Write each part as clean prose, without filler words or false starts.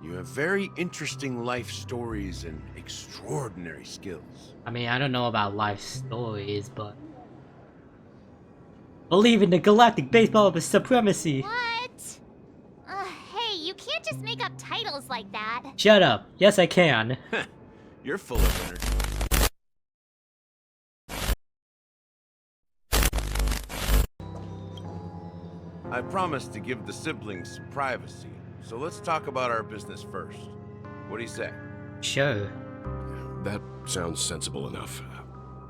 You have very interesting life stories and extraordinary skills. I mean, I don't know about life stories, but believe in the galactic baseball supremacy. What? Hey, you can't just make up titles like that. Shut up. Yes, I can. You're full of energy. I promised to give the siblings some privacy, so let's talk about our business first. What do you say? Sure. That sounds sensible enough.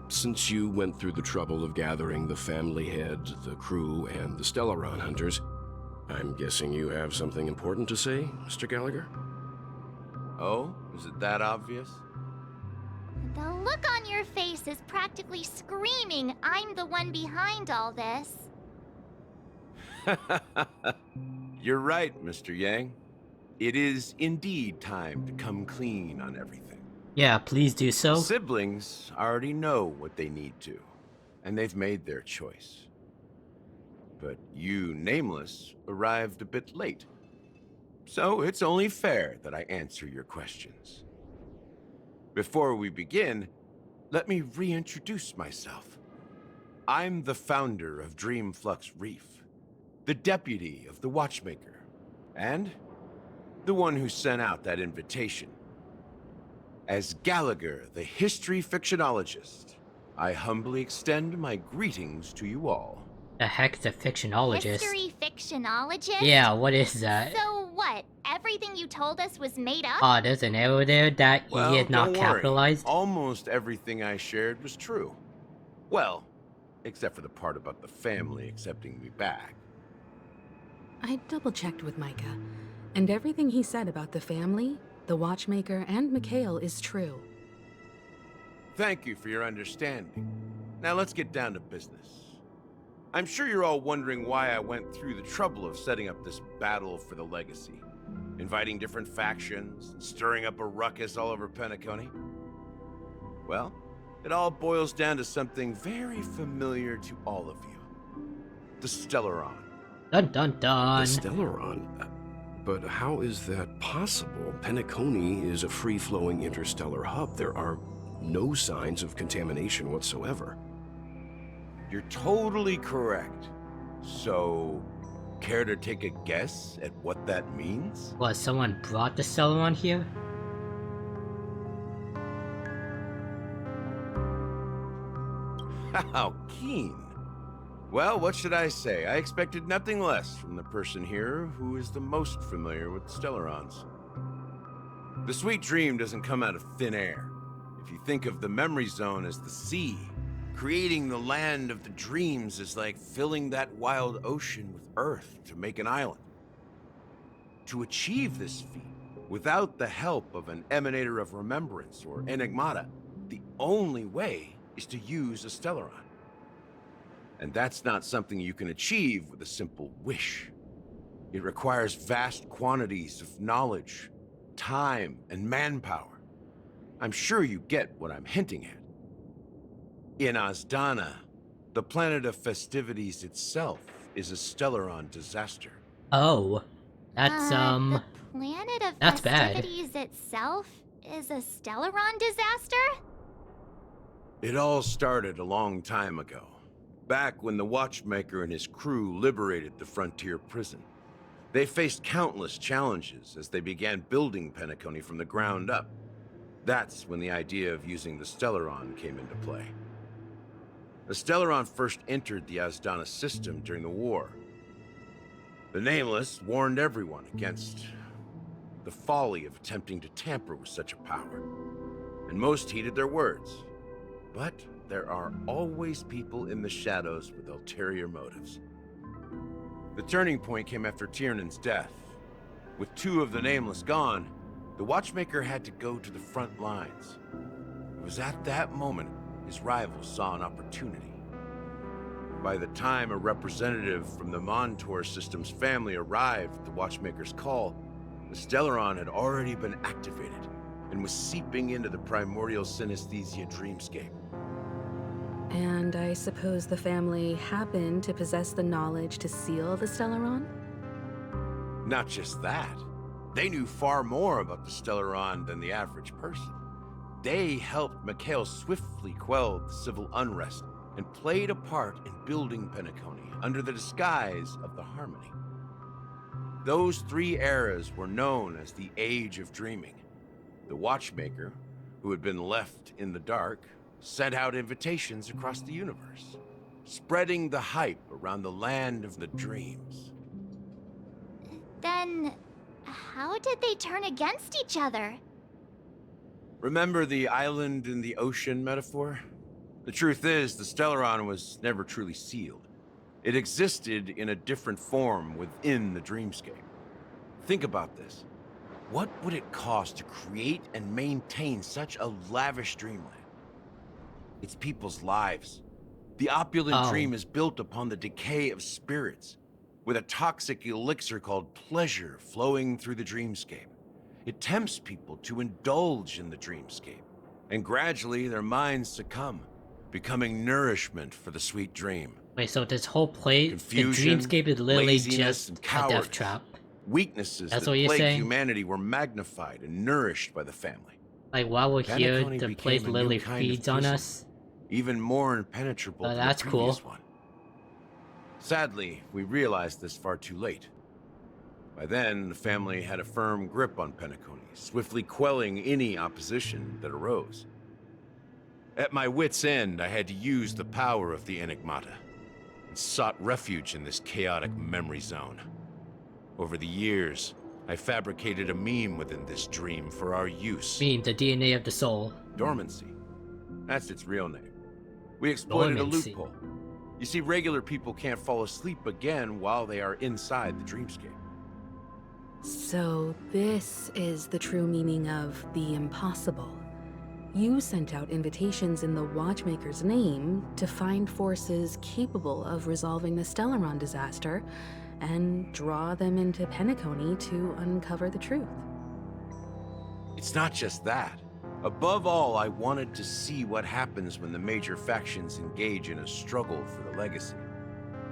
Since you went through the trouble of gathering the family head, the crew, and the Stellaron hunters, I'm guessing you have something important to say, Mr. Gallagher? Oh, is it that obvious? The look on your face is practically screaming I'm the one behind all this. You're right, Mr. Yang. It is indeed time to come clean on everything. Yeah, please do so. The siblings already know what they need to, and they've made their choice. But you, Nameless, arrived a bit late. So it's only fair that I answer your questions. Before we begin, let me reintroduce myself. I'm the founder of Dreamflux Reef, the deputy of the Watchmaker, and the one who sent out that invitation. As Gallagher, the history fictionologist, I humbly extend my greetings to you all. The heck's a fictionologist? History fictionologist? Yeah, what is that? So what? Everything you told us was made up? Oh, there's an arrow there that Well, he had not don't worry. capitalized? Almost everything I shared was true. Well, except for the part about the family accepting me back. I double-checked with Micah, and everything he said about the family, the Watchmaker, and Mikhail is true. Thank you for your understanding. Now let's get down to business. I'm sure you're all wondering why I went through the trouble of setting up this battle for the legacy, inviting different factions, and stirring up a ruckus all over Penacony. Well, it all boils down to something very familiar to all of you. The Stellaron. Dun dun dun. The Stellaron? But how is that possible? Penacony is a free-flowing interstellar hub. There are no signs of contamination whatsoever. You're totally correct. So, care to take a guess at what that means? What, someone brought the Stellaron here? How keen. Well, what should I say? I expected nothing less from the person here who is the most familiar with Stellarons. The sweet dream doesn't come out of thin air. If you think of the memory zone as the sea, creating the land of the dreams is like filling that wild ocean with earth to make an island. To achieve this feat, without the help of an emanator of remembrance or enigmata, the only way is to use a Stellaron. And that's not something you can achieve with a simple wish. It requires vast quantities of knowledge, time, and manpower. I'm sure you get what I'm hinting at. In Azdana, the planet of festivities itself is a Stellaron disaster. Oh. That's, The planet of that's bad. festivities itself is a Stellaron disaster? It all started a long time ago, back when the Watchmaker and his crew liberated the frontier prison. They faced countless challenges as they began building Penacony from the ground up. That's when the idea of using the Stellaron came into play. The Stellaron first entered the Azdana system during the war. The Nameless warned everyone against the folly of attempting to tamper with such a power, and most heeded their words. But there are always people in the shadows with ulterior motives. The turning point came after Tiernan's death. With two of the Nameless gone, the Watchmaker had to go to the front lines. It was at that moment his rivals saw an opportunity. By the time a representative from the Montour Systems family arrived at the Watchmaker's call, the Stellaron had already been activated and was seeping into the primordial synesthesia dreamscape. And I suppose the family happened to possess the knowledge to seal the Stellaron? Not just that. They knew far more about the Stellaron than the average person. They helped Mikhail swiftly quell the civil unrest and played a part in building Penacony under the disguise of the Harmony. Those 3 eras were known as the Age of Dreaming. The Watchmaker, who had been left in the dark, sent out invitations across the universe, spreading the hype around the land of the dreams. Then, how did they turn against each other? Remember the island in the ocean metaphor? The truth is, the Stellaron was never truly sealed. It existed in a different form within the dreamscape. Think about this. What would it cost to create and maintain such a lavish dreamland? It's people's lives. The opulent dream is built upon the decay of spirits, with a toxic elixir called pleasure flowing through the dreamscape. It tempts people to indulge in the dreamscape, and gradually their minds succumb, becoming nourishment for the sweet dream. Wait, so this whole place, the Confusion, dreamscape is literally laziness, just and a cowardice. death trap. Weaknesses That's that what you're plagued saying? humanity were magnified and nourished by the family. Like while we're here, Penacony the became place a new literally kind of feeds on prison. us. Even more impenetrable Oh, than that's the cool. previous one. Sadly, we realized this far too late. By then, the family had a firm grip on Penacony, swiftly quelling any opposition that arose. At my wit's end, I had to use the power of the Enigmata, and sought refuge in this chaotic memory zone. Over the years, I fabricated a meme within this dream for our use. Meme, the DNA of the soul. Dormancy. That's its real name. We exploited Dormancy. a loophole. You see, regular people can't fall asleep again while they are inside the dreamscape. So this is the true meaning of the impossible. You sent out invitations in the Watchmaker's name to find forces capable of resolving the Stellaron disaster and draw them into Penacony to uncover the truth. It's not just that. Above all, I wanted to see what happens when the major factions engage in a struggle for the legacy.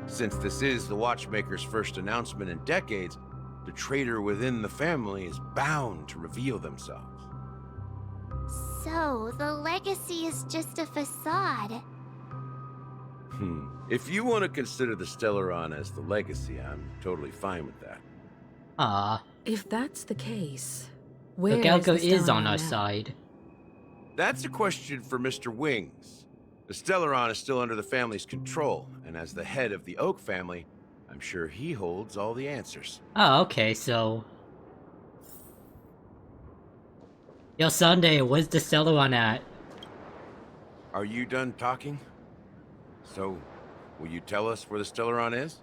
Since this is the Watchmaker's first announcement in decades, the traitor within the family is bound to reveal themselves. So, the legacy is just a facade. If you want to consider the Stellaron as the legacy, I'm totally fine with that. Ah, If that's the case, the where Galco is the is on Stellaron our now? side. That's a question for Mr. Wings. The Stellaron is still under the family's control, and as the head of the Oak family, I'm sure he holds all the answers. Oh, okay, so... Yo, Sunday, where's the Stellaron at? Are you done talking? So, will you tell us where the Stellaron is?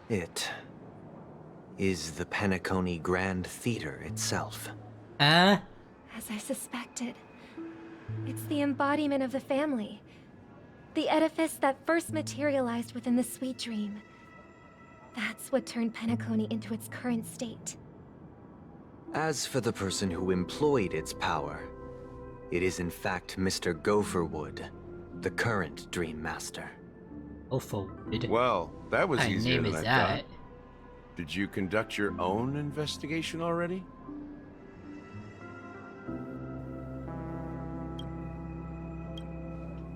It is the Penacony Grand Theater itself. Huh? As I suspected, it's the embodiment of the family. The edifice that first materialized within the sweet dream. That's what turned Penacony into its current state. As for the person who employed its power, it is in fact Mr. Gopherwood, the current Dream Master. Oh, for wood. Well, that was What kind of easier name than is I that? thought. Did you conduct your own investigation already?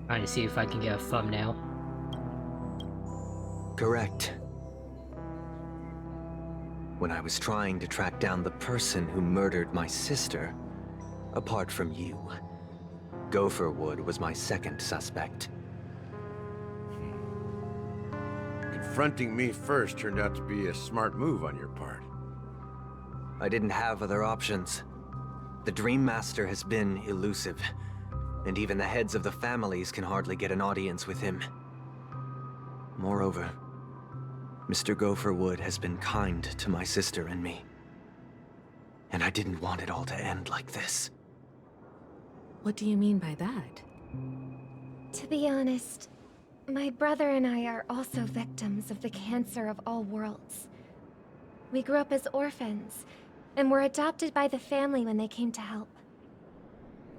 Trying to see if I can get a thumbnail. Correct. When I was trying to track down the person who murdered my sister, apart from you, Gopherwood was my second suspect. Confronting me first turned out to be a smart move on your part. I didn't have other options. The Dream Master has been elusive, and even the heads of the families can hardly get an audience with him. Moreover, Mr. Gopherwood has been kind to my sister and me. And I didn't want it all to end like this. What do you mean by that? To be honest, my brother and I are also victims of the cancer of all worlds. We grew up as orphans, and were adopted by the family when they came to help.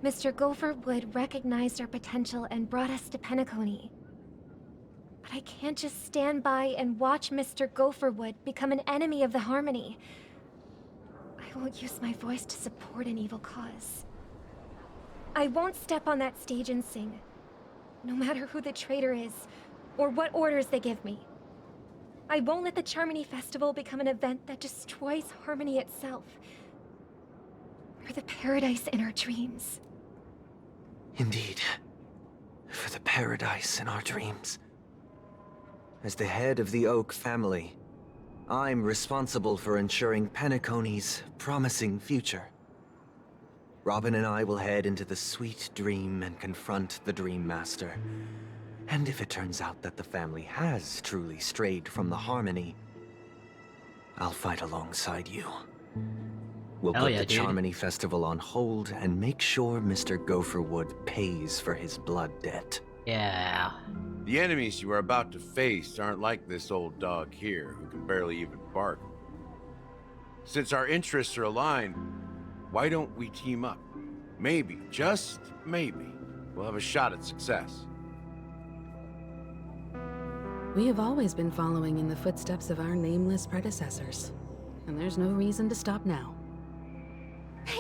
Mr. Gopherwood recognized our potential and brought us to Penacony. But I can't just stand by and watch Mr. Gopherwood become an enemy of the Harmony. I won't use my voice to support an evil cause. I won't step on that stage and sing, no matter who the traitor is, or what orders they give me. I won't let the Charmony Festival become an event that destroys Harmony itself, or the paradise in our dreams. Indeed. For the paradise in our dreams. As the head of the Oak family, I'm responsible for ensuring Penacony's promising future. Robin and I will head into the sweet dream and confront the Dream Master. And if it turns out that the family has truly strayed from the Harmony, I'll fight alongside you. We'll Hell put yeah, the dude. Charmony Festival on hold and make sure Mr. Gopherwood pays for his blood debt. Yeah. The enemies you are about to face aren't like this old dog here, who can barely even bark. Since our interests are aligned, why don't we team up? Maybe, just maybe, we'll have a shot at success. We have always been following in the footsteps of our nameless predecessors, and there's no reason to stop now.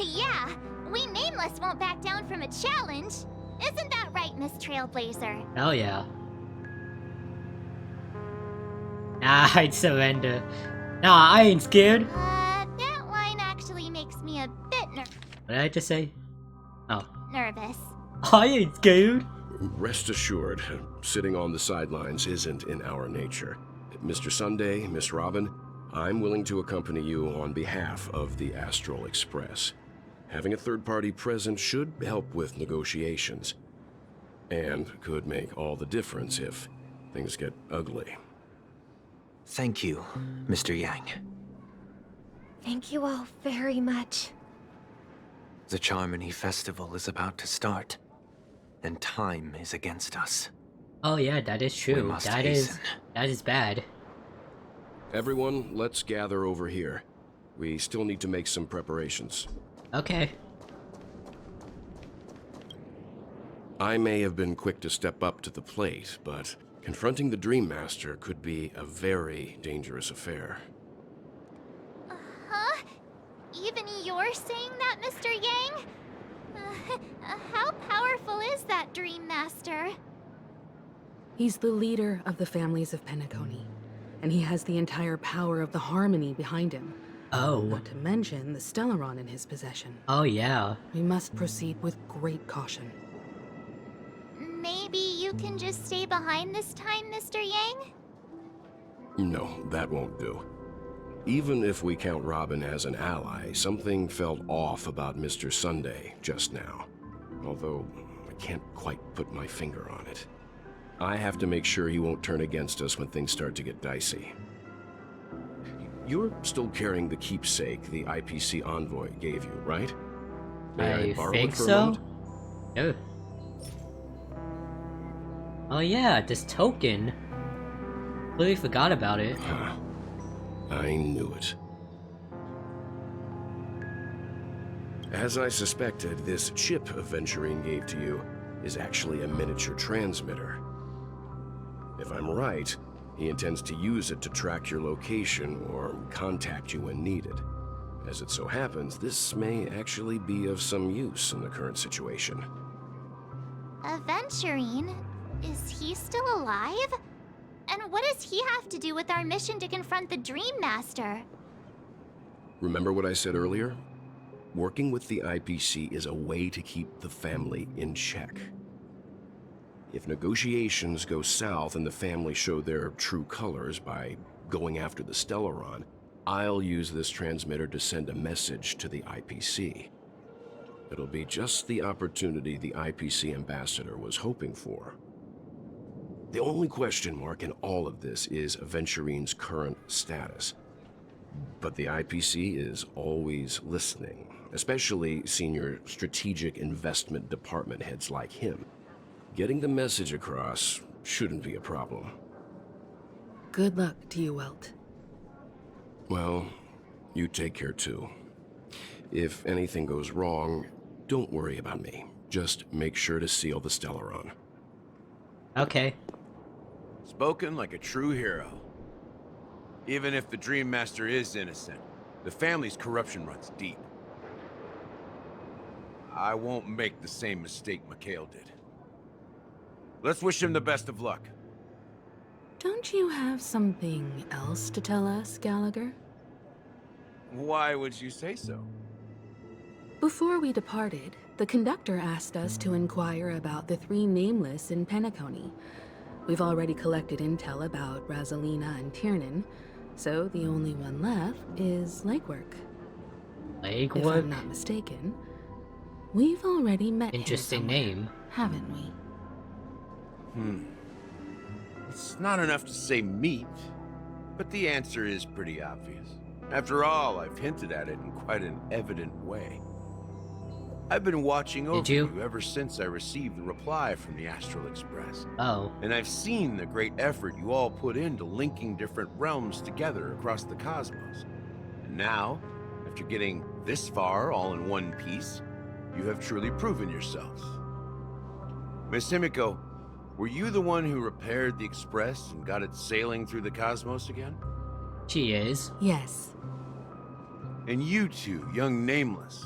Yeah, we Nameless won't back down from a challenge. Isn't that right, Miss Trailblazer? Hell yeah. Nah, I'd surrender. Nah, I ain't scared. That line actually makes me a bit What did I just say? Oh. nervous. I ain't scared. Rest assured, sitting on the sidelines isn't in our nature. Mr. Sunday, Miss Robin, I'm willing to accompany you on behalf of the Astral Express. Having a third party present should help with negotiations, and could make all the difference if things get ugly. Thank you, Mr. Yang. Thank you all very much. The Charmony Festival is about to start, and time is against us. Oh yeah, that is true. must That hasten. is bad. Everyone, let's gather over here. We still need to make some preparations. Okay. I may have been quick to step up to the plate, but confronting the Dream Master could be a very dangerous affair. Huh? Even you're saying that, Mr. Yang? How powerful is that Dream Master? He's the leader of the families of Penacony, and he has the entire power of the Harmony behind him. Oh. Not to mention the Stellaron in his possession. Oh yeah. We must proceed with great caution. Maybe you can just stay behind this time, Mr. Yang? No, that won't do. Even if we count Robin as an ally, something felt off about Mr. Sunday just now. Although, I can't quite put my finger on it. I have to make sure he won't turn against us when things start to get dicey. You're still carrying the keepsake the IPC envoy gave you, right? May I borrow think it for a so. moment? No. Oh yeah, this token. Really forgot about it. Huh. I knew it. As I suspected, this chip Aventurine gave to you is actually a miniature transmitter. If I'm right, he intends to use it to track your location or contact you when needed. As it so happens, this may actually be of some use in the current situation. Aventurine? Is he still alive? And what does he have to do with our mission to confront the Dream Master? Remember what I said earlier? Working with the IPC is a way to keep the family in check. If negotiations go south and the family show their true colors by going after the Stellaron, I'll use this transmitter to send a message to the IPC. It'll be just the opportunity the IPC ambassador was hoping for. The only question mark in all of this is Aventurine's current status. But the IPC is always listening, especially senior strategic investment department heads like him. Getting the message across shouldn't be a problem. Good luck to you, Welt. Well, you take care too. If anything goes wrong, don't worry about me. Just make sure to seal the Stellaron. Okay. Spoken like a true hero. Even if the Dream Master is innocent, the family's corruption runs deep. I won't make the same mistake Mikhail did. Let's wish him the best of luck. Don't you have something else to tell us, Gallagher? Why would you say so? Before we departed, the conductor asked us to inquire about the 3 nameless in Penacony. We've already collected intel about Rosalina and Tiernan, so the only one left is Legwork. If Legwork? I'm not mistaken, we've already met Interesting him somewhere, name. haven't we? It's not enough to say meet, but the answer is pretty obvious. After all, I've hinted at it in quite an evident way. I've been watching over you ever since I received the reply from the Astral Express. Oh. And I've seen the great effort you all put into linking different realms together across the cosmos. And now, after getting this far all in one piece, you have truly proven yourselves. Miss Himiko, were you the one who repaired the Express and got it sailing through the cosmos again? She is. Yes. And you two, young Nameless,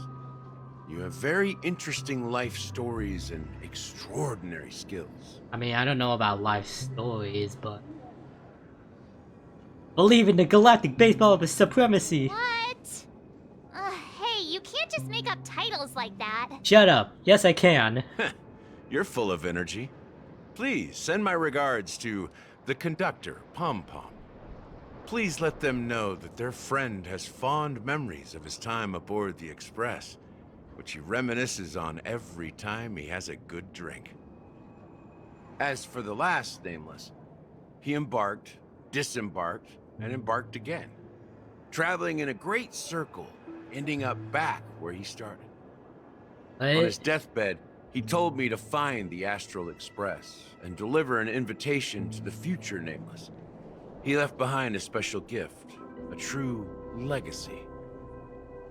you have very interesting life stories and extraordinary skills. I mean, I don't know about life stories, but... Believe in the galactic baseball of supremacy! What? Hey, you can't just make up titles like that. Shut up! Yes, I can. You're full of energy. Please send my regards to the conductor, Pom Pom. Please let them know that their friend has fond memories of his time aboard the Express, which he reminisces on every time he has a good drink. As for the last Nameless, he embarked, disembarked, and embarked again, traveling in a great circle, ending up back where he started. On his deathbed, he told me to find the Astral Express and deliver an invitation to the future Nameless. He left behind a special gift, a true legacy.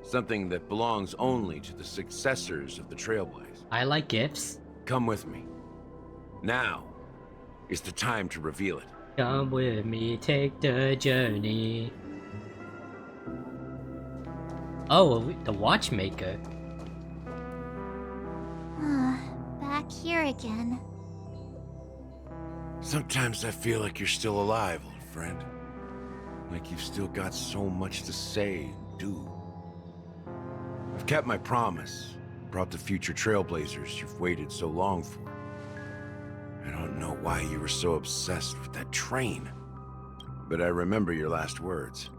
Something that belongs only to the successors of the Trailblazer. I like gifts. Come with me. Now is the time to reveal it. Come with me, take the journey. Oh, the Watchmaker. Back here again. Sometimes I feel like you're still alive, old friend. Like you've still got so much to say and do. I've kept my promise, brought the future Trailblazers you've waited so long for. I don't know why you were so obsessed with that train, but I remember your last words.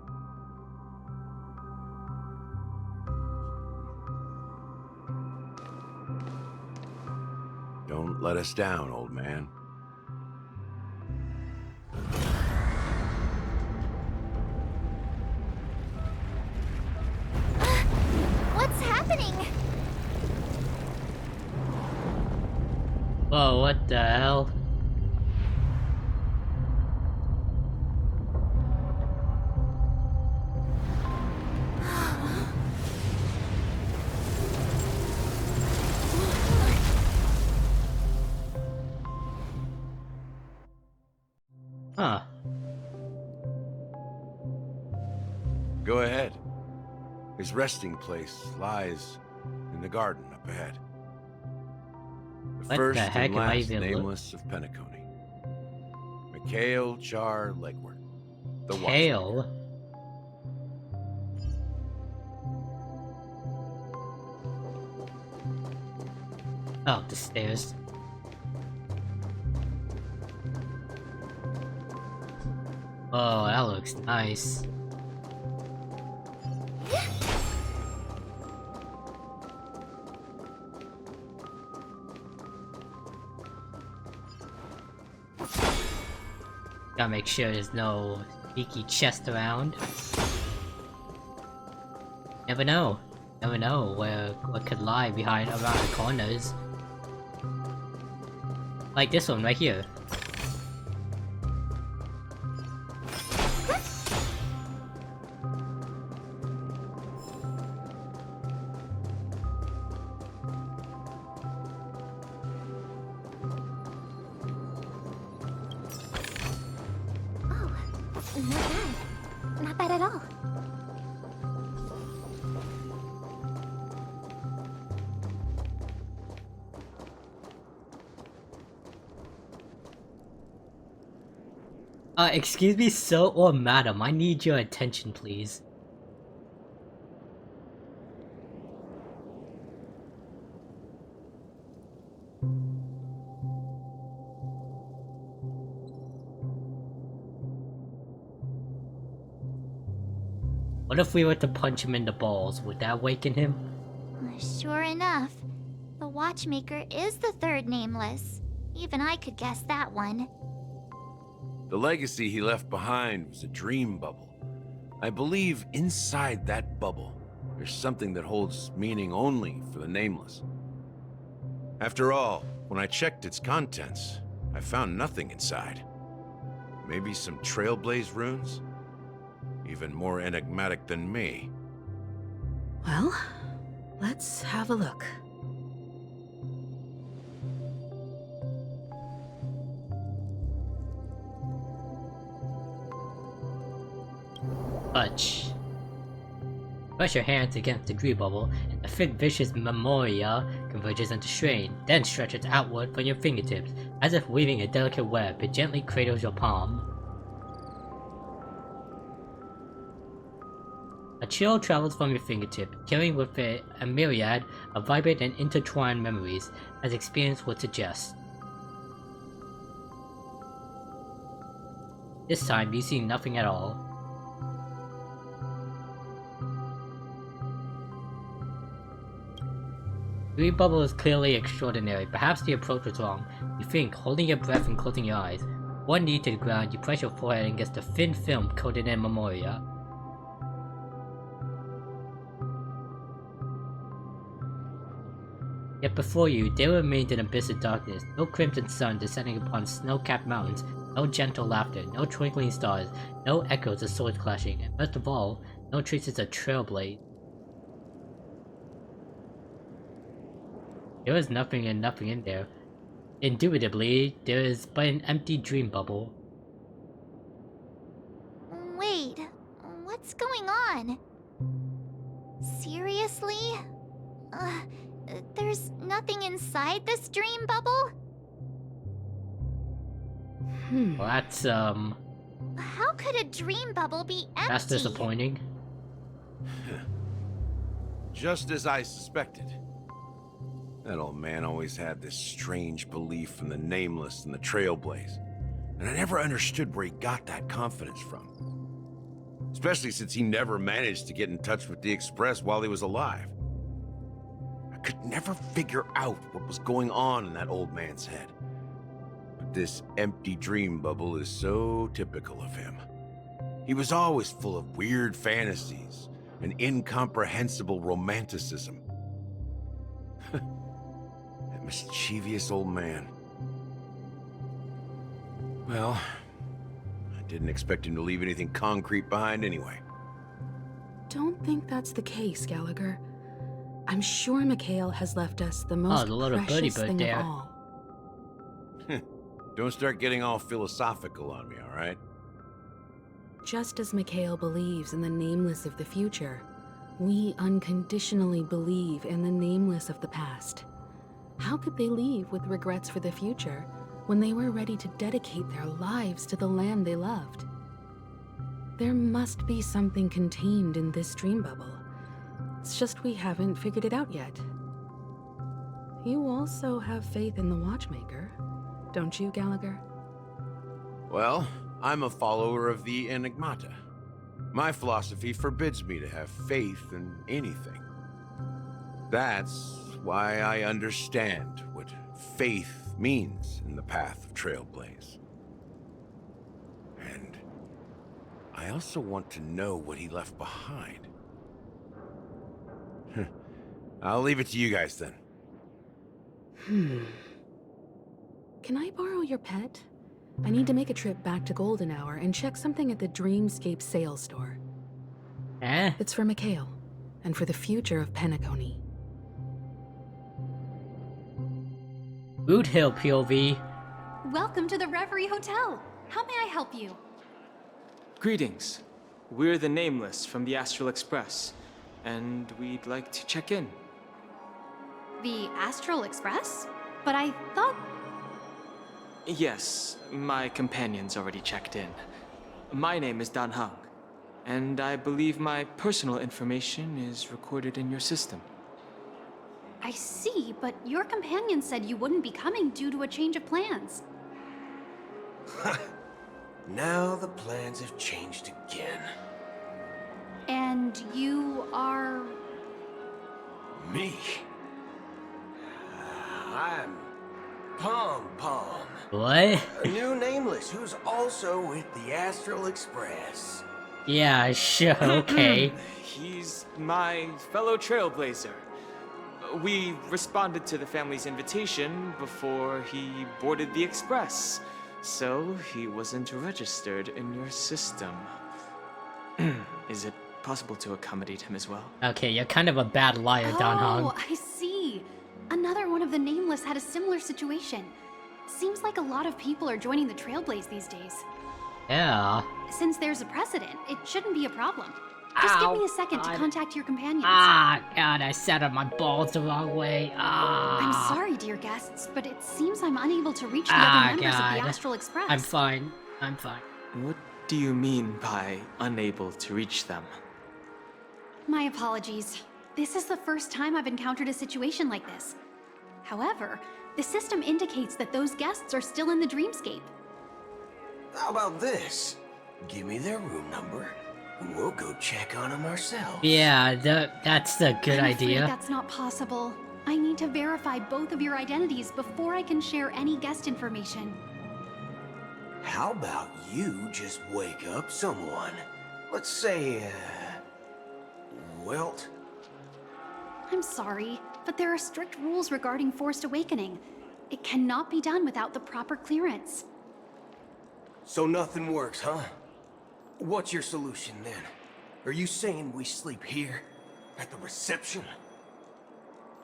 Don't let us down, old man. What's happening? Whoa, what the hell? Huh. Go ahead. His resting place lies in the garden up ahead. The What first the heck and am I last even Nameless of Penacony. Mikhail Char Legwork. The Watchmaker. Kale? Oh, the stairs. Oh, that looks nice. Gotta make sure there's no sneaky chest around. Never know. Never know what could lie behind around the corners. Like this one right here. Not bad. Not bad at all. Excuse me, sir or madam, I need your attention, please. What if we were to punch him in the balls? Would that awaken him? Sure enough, the Watchmaker is the third nameless. Even I could guess that one. The legacy he left behind was a dream bubble. I believe inside that bubble, there's something that holds meaning only for the nameless. After all, when I checked its contents, I found nothing inside. Maybe some trailblaze runes? Even more enigmatic than me. Well, let's have a look. Touch. Press your hands against the dream bubble, and the thick, vicious memoria converges into strain, then stretches outward from your fingertips, as if weaving a delicate web. It gently cradles your palm. A chill travels from your fingertip, carrying with it a myriad of vibrant and intertwined memories, as experience would suggest. This time, you see nothing at all. The dream bubble is clearly extraordinary. Perhaps the approach was wrong. You think, holding your breath and closing your eyes. One knee to the ground, you press your forehead against the thin film coated in memoria. Yet before you, there remained an abyss of darkness, no crimson sun descending upon snow-capped mountains, no gentle laughter, no twinkling stars, no echoes of swords clashing, and best of all, no traces of trailblaze. There is nothing and nothing in there. Indubitably, there is but an empty dream bubble. Wait, what's going on? Seriously? There's nothing inside this dream bubble? Well, that's, How could a dream bubble be empty? that's disappointing. Just as I suspected. That old man always had this strange belief in the nameless and the trailblaze, and I never understood where he got that confidence from. Especially since he never managed to get in touch with the Express while he was alive. I could never figure out what was going on in that old man's head. But this empty dream bubble is so typical of him. He was always full of weird fantasies and incomprehensible romanticism. That mischievous old man. Well, I didn't expect him to leave anything concrete behind anyway. Don't think that's the case, Gallagher. I'm sure Mikhail has left us the most the little birdie precious bird thing there. of all. Don't start getting all philosophical on me, all right? Just as Mikhail believes in the nameless of the future, we unconditionally believe in the nameless of the past. How could they leave with regrets for the future when they were ready to dedicate their lives to the land they loved? There must be something contained in this dream bubble. It's just we haven't figured it out yet. You also have faith in the Watchmaker, don't you, Gallagher? Well, I'm a follower of the Enigmata. My philosophy forbids me to have faith in anything. That's why I understand what faith means in the path of Trailblaze. And I also want to know what he left behind. I'll leave it to you guys then. Can I borrow your pet? I need to make a trip back to Golden Hour and check something at the Dreamscape sales store. Eh? It's for Mikhail, and for the future of Penacony. Boot Hill POV. Welcome to the Reverie Hotel. How may I help you? Greetings. We're the Nameless from the Astral Express, and we'd like to check in. The Astral Express? But I thought... Yes, my companion's already checked in. My name is Dan Hung, and I believe my personal information is recorded in your system. I see, but your companion said you wouldn't be coming due to a change of plans. Now the plans have changed again. And you are... Me? I'm Pom Pom. What? A new Nameless who's also with the Astral Express. Yeah, sure, okay. He's my fellow trailblazer. We responded to the family's invitation before he boarded the express, so he wasn't registered in your system. Is it possible to accommodate him as well? Okay, you're kind of a bad liar, Dan Hong. Oh, I see. Another one of the Nameless had a similar situation. Seems like a lot of people are joining the Trailblaze these days. Yeah. Since there's a precedent, it shouldn't be a problem. Just give me a second to contact your companions. Ah, God, I set up my balls the wrong way. I'm Ah. sorry, dear guests, but it seems I'm unable to reach the other members of God. the Astral Express. I'm fine. I'm fine. What do you mean by unable to reach them? My apologies. This is the first time I've encountered a situation like this. However, the system indicates that those guests are still in the dreamscape. How about this? Give me their room number, and we'll go check on them ourselves. Yeah, that's a good I'm afraid idea. that's not possible. I need to verify both of your identities before I can share any guest information. How about you just wake up someone? Let's say, Welt? I'm sorry, but there are strict rules regarding forced awakening. It cannot be done without the proper clearance. So nothing works, huh? What's your solution then? Are you saying we sleep here? At the reception?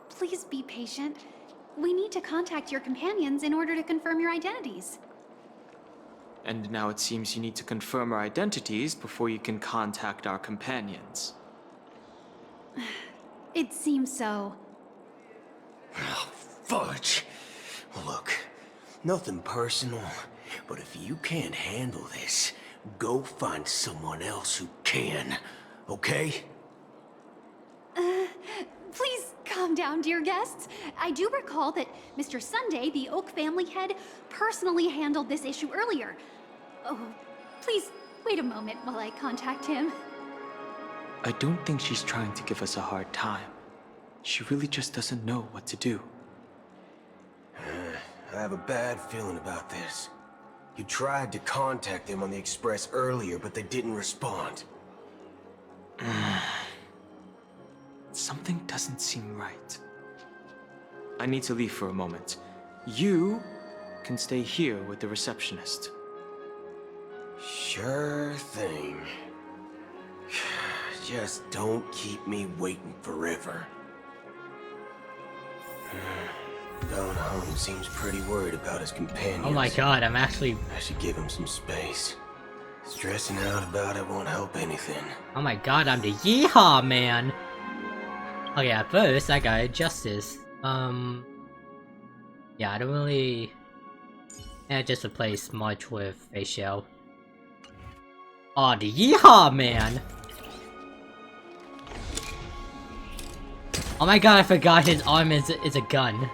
Please be patient. We need to contact your companions in order to confirm your identities. And now it seems you need to confirm our identities before you can contact our companions. It seems so. Oh, fudge. Look, nothing personal, but if you can't handle this, go find someone else who can, okay? Please calm down, dear guests. I do recall that Mr. Sunday, the Oak family head, personally handled this issue earlier. Oh, please wait a moment while I contact him. I don't think she's trying to give us a hard time. She really just doesn't know what to do. I have a bad feeling about this. You tried to contact them on the Express earlier, but they didn't respond. Something doesn't seem right. I need to leave for a moment. You can stay here with the receptionist. Sure thing. Just don't keep me waiting forever. Don Hung seems pretty worried about his companions. Oh my god, I'm actually... I should give him some space. Stressing out about it won't help anything. Oh my god, I'm the yeehaw man! Okay, at first, I gotta adjust this. Yeah, I don't really... just replace much with facial. Oh, the yeehaw man! Oh my god, I forgot his arm is a gun.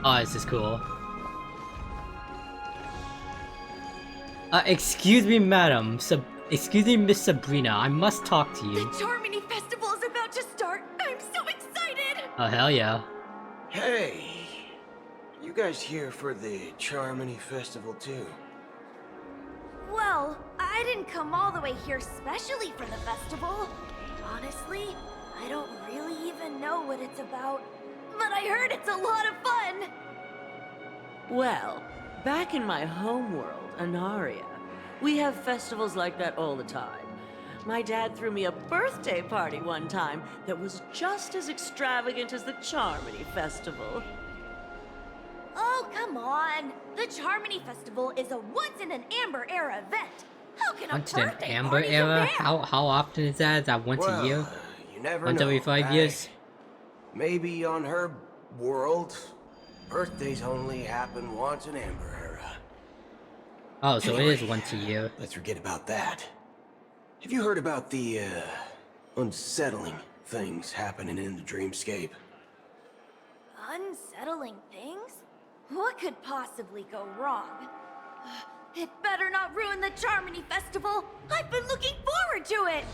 Oh, this is cool. Excuse me, madam. Excuse me, Miss Sabrina. I must talk to you. The Charmony Festival is about to start. I'm so excited! Oh, hell yeah. Hey! You guys here for the Charmony Festival too? Well, I didn't come all the way here specially for the festival. Honestly, I don't really even know what it's about. But I heard it's a lot of fun! Well, back in my homeworld, Anaria, we have festivals like that all the time. My dad threw me a birthday party one time that was just as extravagant as the Charmony Festival. Oh, Come on! The Charmony Festival is a once-in-an-Amber-era event! How can a Once in birthday Amber party era? compare? How often is that? Is that once a year? You never Once know, every 5 right? years? Maybe on her world, birthdays only happen once in Amber Era. Oh, so Anyway, it is once a year. Let's forget about that. Have you heard about the, unsettling things happening in the dreamscape? Unsettling things? What could possibly go wrong? It better not ruin the Charmony Festival! I've been looking forward to it!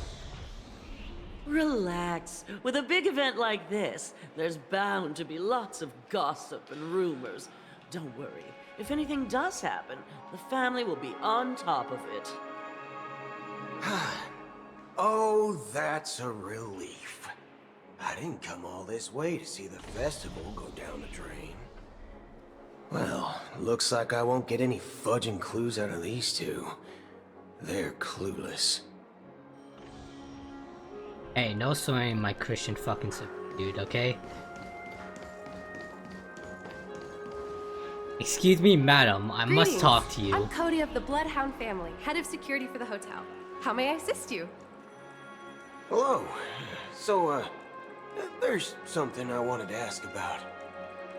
Relax. With a big event like this, there's bound to be lots of gossip and rumors. Don't worry. If anything does happen, the family will be on top of it. Oh, that's a relief. I didn't come all this way to see the festival go down the drain. Well, looks like I won't get any fudging clues out of these two. They're clueless. Hey, no swearing my Christian fucking dude, okay? Excuse me, madam, I must Greetings. talk to you. I'm Cody of the Bloodhound family, head of security for the hotel. How may I assist you? Hello. So, there's something I wanted to ask about.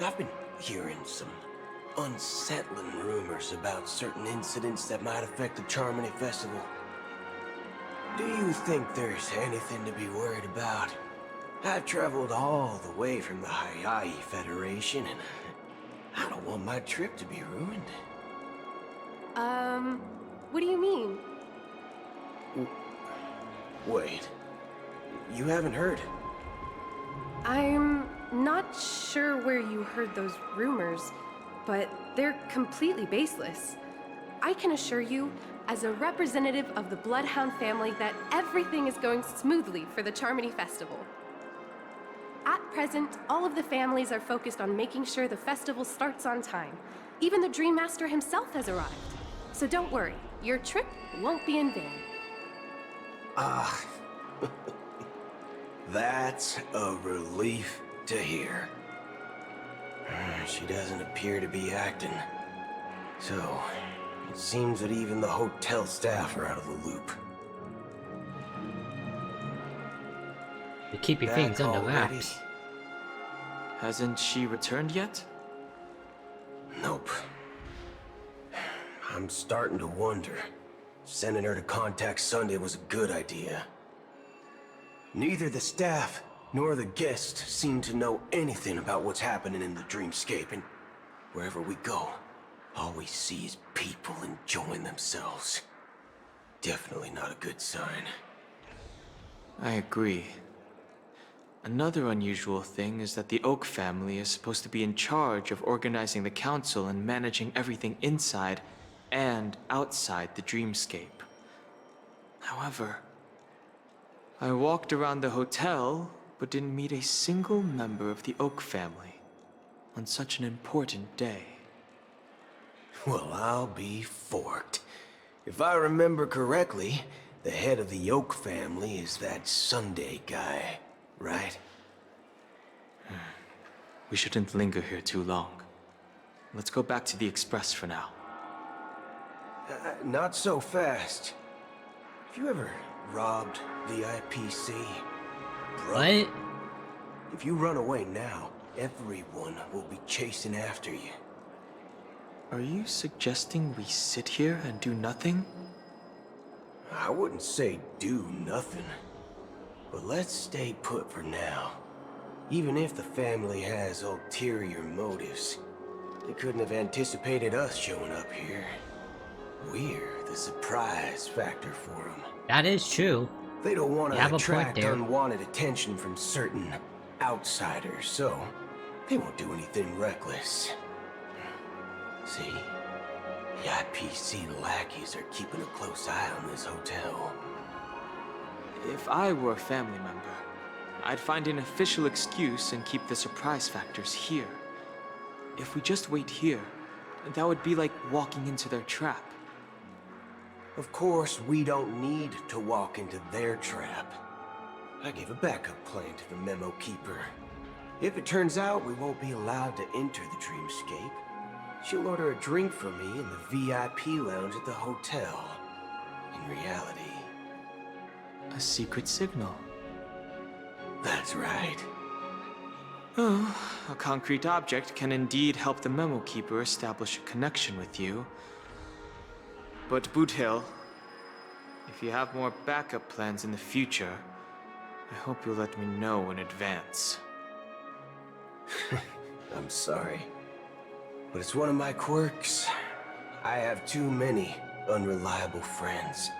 I've been hearing some unsettling rumors about certain incidents that might affect the Charmony Festival. Do you think there's anything to be worried about? I've traveled all the way from the Hayaii Federation, and I don't want my trip to be ruined. What do you mean? Wait. You haven't heard? I'm not sure where you heard those rumors, but they're completely baseless. I can assure you, as a representative of the Bloodhound family, that everything is going smoothly for the Charmony Festival. At present, all of the families are focused on making sure the festival starts on time. Even the Dream Master himself has arrived. So don't worry, your trip won't be in vain. Ah, that's a relief to hear. She doesn't appear to be acting. So, it seems that even the hotel staff are out of the loop. You keep your things under wraps. Hasn't she returned yet? Nope. I'm starting to wonder. Sending her to contact Sunday was a good idea. Neither the staff nor the guests seem to know anything about what's happening in the dreamscape, and wherever we go, all we see is people enjoying themselves. Definitely not a good sign. I agree. Another unusual thing is that the Oak family is supposed to be in charge of organizing the council and managing everything inside and outside the dreamscape. However, I walked around the hotel, but didn't meet a single member of the Oak family on such an important day. Well, I'll be forked. If I remember correctly, the head of the Oak family is that Sunday guy, right? We shouldn't linger here too long. Let's go back to the Express for now. Not so fast. Have you ever robbed the IPC? What? If you run away now, everyone will be chasing after you. Are you suggesting we sit here and do nothing? I wouldn't say do nothing. But let's stay put for now. Even if the family has ulterior motives, they couldn't have anticipated us showing up here. We're the surprise factor for them. That is true. They don't want You to have a point attract there. unwanted attention from certain outsiders, so they won't do anything reckless. See? The IPC lackeys are keeping a close eye on this hotel. If I were a family member, I'd find an official excuse and keep the surprise factors here. If we just wait here, that would be like walking into their trap. Of course, we don't need to walk into their trap. I gave a backup plan to the memo keeper. If it turns out we won't be allowed to enter the dreamscape, she'll order a drink for me in the VIP lounge at the hotel. In reality... A secret signal. That's right. Oh, a concrete object can indeed help the Memo Keeper establish a connection with you. But Boot Hill, if you have more backup plans in the future, I hope you'll let me know in advance. I'm sorry, but it's one of my quirks. I have too many unreliable friends.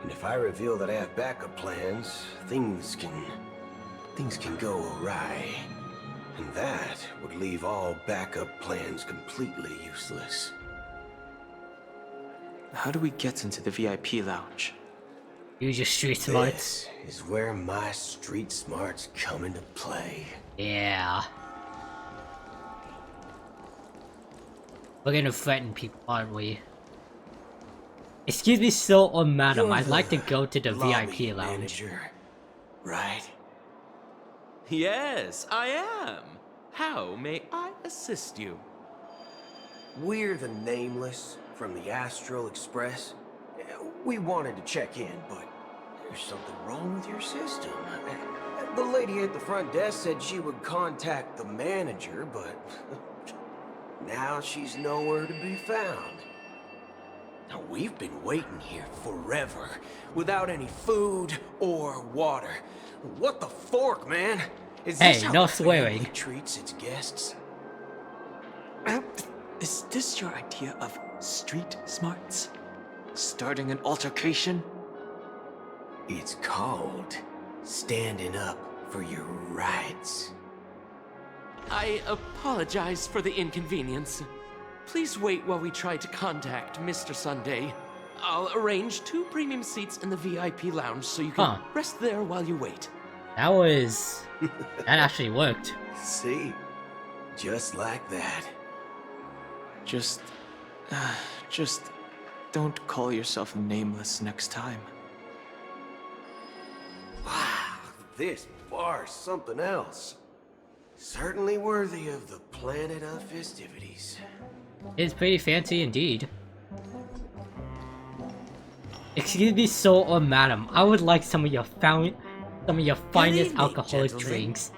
And if I reveal that I have backup plans, things can go awry. And that would leave all backup plans completely useless. How do we get into the VIP lounge? Use your street smarts. This is where my street smarts come into play. Yeah. We're gonna threaten people, aren't we? Excuse me, sir or madam, I'd like to go to the VIP lounge. Manager, right? Yes, I am. How may I assist you? We're the Nameless from the Astral Express. We wanted to check in, but there's something wrong with your system. The lady at the front desk said she would contact the manager, but now she's nowhere to be found. Now, we've been waiting here forever, without any food or water. What the fork, man? Is this Hey, how no the swearing. family treats its guests? Is this your idea of street smarts? Starting an altercation? It's called standing up for your rights. I apologize for the inconvenience. Please wait while we try to contact Mr. Sunday. I'll arrange 2 premium seats in the VIP lounge so you can rest there while you wait. That was... that actually worked. See? Just like that. Just don't call yourself Nameless next time. Wow, this bar's something else. Certainly worthy of the planet of festivities. It's pretty fancy indeed. Excuse me, sir or madam, I would like some of your finest evening, alcoholic gentlemen. drinks.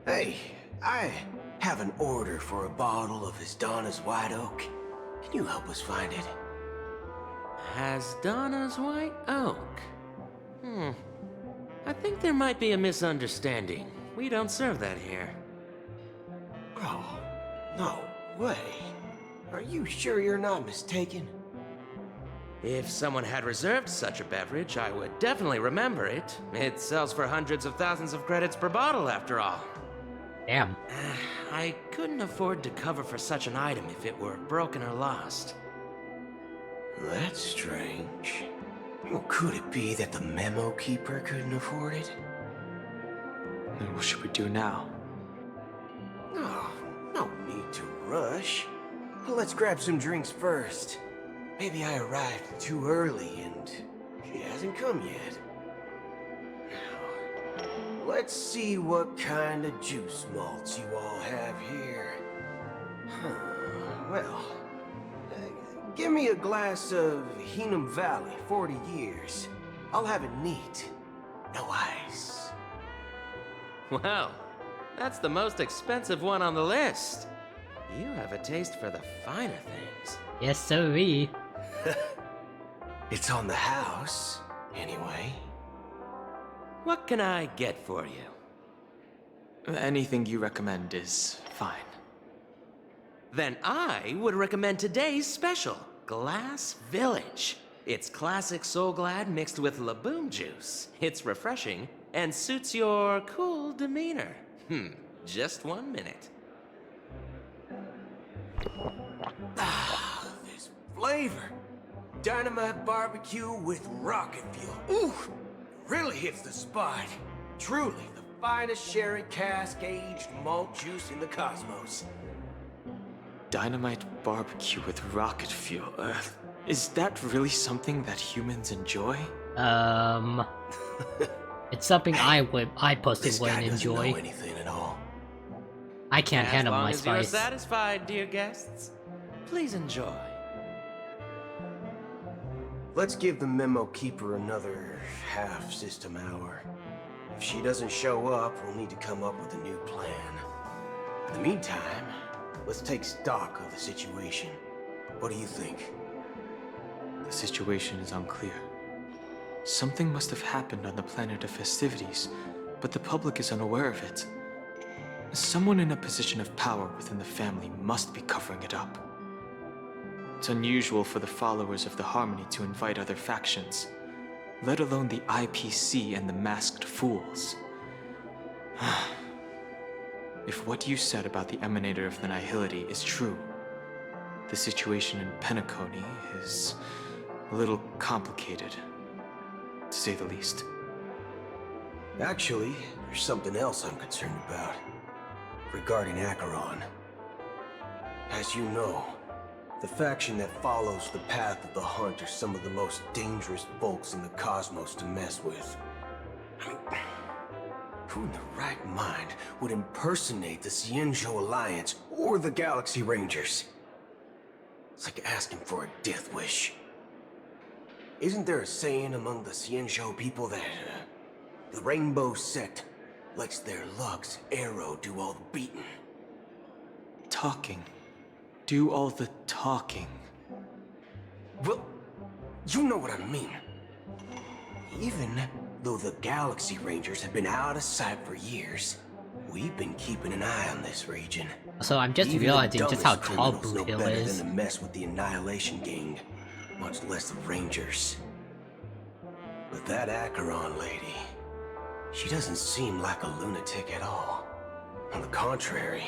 Hey, I have an order for a bottle of Donna's White Oak. Can you help us find it? Donna's White Oak? I think there might be a misunderstanding. We don't serve that here. Oh, no way. Are you sure you're not mistaken? If someone had reserved such a beverage, I would definitely remember it. It sells for hundreds of thousands of credits per bottle, after all. Damn. I couldn't afford to cover for such an item if it were broken or lost. That's strange. Well, could it be that the Memo Keeper couldn't afford it? Then what should we do now? Oh, no need to rush. Let's grab some drinks first. Maybe I arrived too early and she hasn't come yet. Now, let's see what kind of juice malts you all have here. Well, give me a glass of Heenum Valley, 40 years. I'll have it neat. No ice. Well, that's the most expensive one on the list. You have a taste for the finer things. Yes, sirree. It's on the house, anyway. What can I get for you? Anything you recommend is fine. Then I would recommend today's special, Glass Village. It's classic Soul Glad mixed with Laboom juice. It's refreshing and suits your cool demeanor. Just 1 minute. Ah, this flavor. Dynamite barbecue with rocket fuel. Ooh, really hits the spot. Truly the finest sherry cask-aged malt juice in the cosmos. Dynamite barbecue with rocket fuel. Is that really something that humans enjoy? It's something I personally This guy wouldn't doesn't enjoy. know anything at all. I can't handle my As long as spice. you're satisfied, dear guests, please enjoy. Let's give the memo keeper another half-system hour. If she doesn't show up, we'll need to come up with a new plan. In the meantime, let's take stock of the situation. What do you think? The situation is unclear. Something must have happened on the planet of festivities, but the public is unaware of it. Someone in a position of power within the family must be covering it up. It's unusual for the followers of the Harmony to invite other factions, let alone the IPC and the Masked Fools. If what you said about the Emanator of the Nihility is true, the situation in Penacony is a little complicated, to say the least. Actually, there's something else I'm concerned about. Regarding Acheron. As you know, the faction that follows the path of the Hunt are some of the most dangerous folks in the cosmos to mess with. I mean, who in their right mind would impersonate the Xianzhou Alliance or the Galaxy Rangers? It's like asking for a death wish. Isn't there a saying among the Xianzhou people that the Rainbow Sect lets their luck's arrow do all the beating? Talking. Do all the talking. Well, you know what I mean. Even though the Galaxy Rangers have been out of sight for years, we've been keeping an eye on this region. So I'm just Even the realizing just how dumbest tall criminals Blue know Hill better is. than to mess with the Annihilation Gang, much less the Rangers. But that Acheron lady, she doesn't seem like a lunatic at all. On the contrary,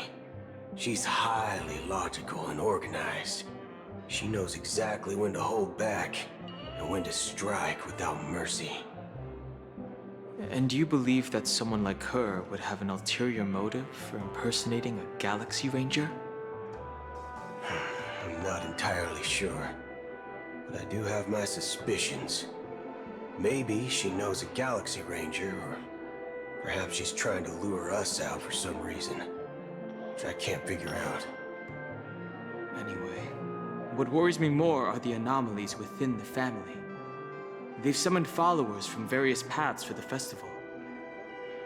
she's highly logical and organized. She knows exactly when to hold back and when to strike without mercy. And do you believe that someone like her would have an ulterior motive for impersonating a Galaxy Ranger? I'm not entirely sure, but I do have my suspicions. Maybe she knows a Galaxy Ranger, or perhaps she's trying to lure us out for some reason, which I can't figure out. Anyway, what worries me more are the anomalies within the family. They've summoned followers from various paths for the festival.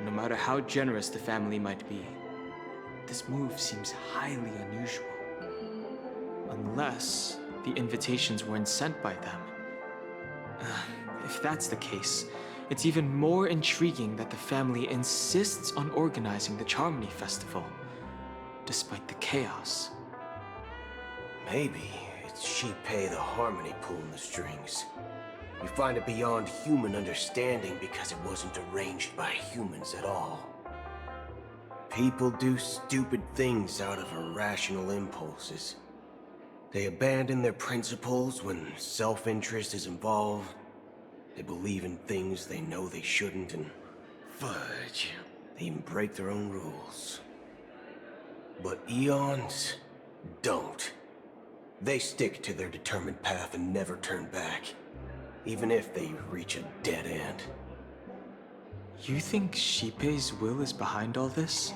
No matter how generous the family might be, this move seems highly unusual. Unless the invitations weren't sent by them. If that's the case, it's even more intriguing that the family insists on organizing the Charmony Festival, despite the chaos. Maybe it's Shipei the Harmony pulling the strings. You find it beyond human understanding because it wasn't arranged by humans at all. People do stupid things out of irrational impulses. They abandon their principles when self-interest is involved. They believe in things they know they shouldn't, and fudge, they even break their own rules. But Eons don't. They stick to their determined path and never turn back, even if they reach a dead end. You think Shipei's will is behind all this?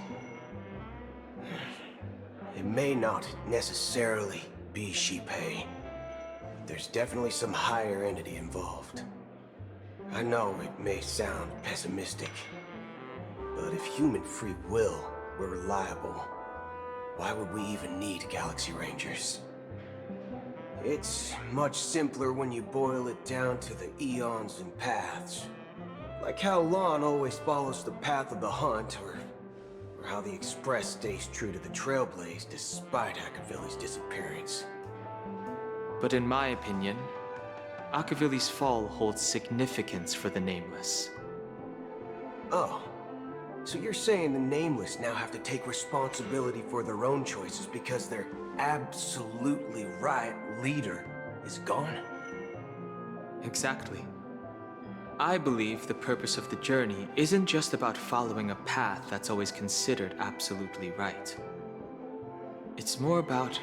It may not necessarily be Shipei. There's definitely some higher entity involved. I know it may sound pessimistic, but if human free will were reliable, why would we even need Galaxy Rangers? It's much simpler when you boil it down to the eons and paths. Like how Lon always follows the path of the Hunt, or how the Express stays true to the Trailblaze despite Akavili's disappearance. But in my opinion, Akavili's fall holds significance for the Nameless. Oh, so you're saying the Nameless now have to take responsibility for their own choices because their absolutely right leader is gone? Exactly. I believe the purpose of the journey isn't just about following a path that's always considered absolutely right. It's more about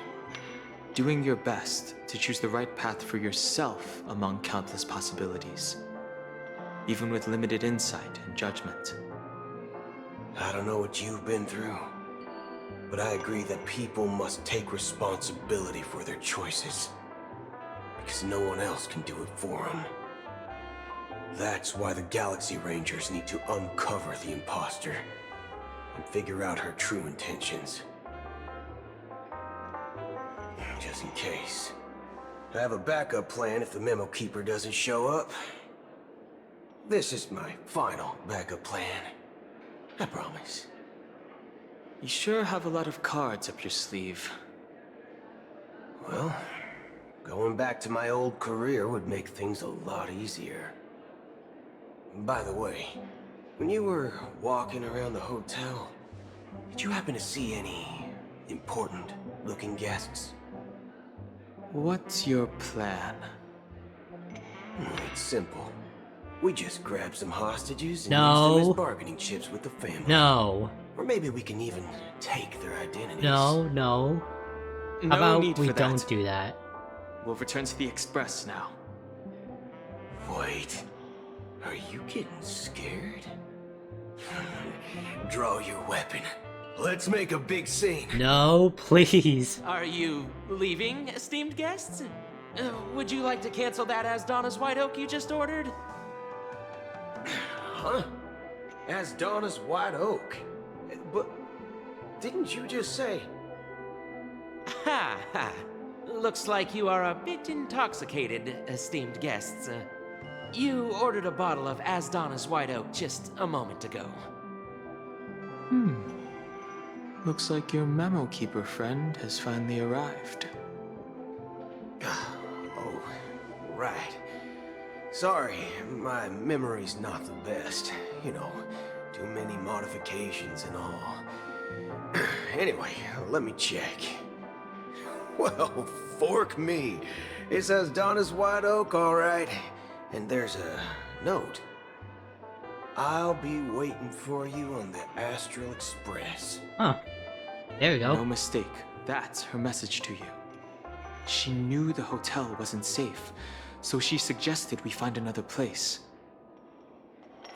doing your best to choose the right path for yourself among countless possibilities, even with limited insight and judgment. I don't know what you've been through, But I agree that people must take responsibility for their choices. Because no one else can do it for them. That's why the Galaxy Rangers need to uncover the imposter and figure out her true intentions. Just in case. I have a backup plan if the Memo Keeper doesn't show up. This is my final backup plan. I promise. You sure have a lot of cards up your sleeve. Well, going back to my old career would make things a lot easier. By the way, when you were walking around the hotel, did you happen to see any important-looking guests? What's your plan? It's simple. We just grab some hostages and No. use them as bargaining chips with the family. No. Or maybe we can even take their identities. No, no. How No about need we for don't that. do that? We'll return to the Express now. Wait. Are you getting scared? Draw your weapon. Let's make a big scene. No, please. Are you leaving, esteemed guests? Would you like to cancel that as Donna's White Oak you just ordered? Huh? As Donna's White Oak. But didn't you just say? Ha ha. Looks like you are a bit intoxicated, esteemed guests. You ordered a bottle of As Donna's White Oak just a moment ago. Looks like your Memo Keeper friend has finally arrived. Oh, right. Sorry, my memory's not the best. You know, too many modifications and all. Anyway, let me check. Well, fork me. It says Donna's White Oak, all right. And there's a note. I'll be waiting for you on the Astral Express. Huh. There we go. No mistake. That's her message to you. She knew the hotel wasn't safe, so she suggested we find another place.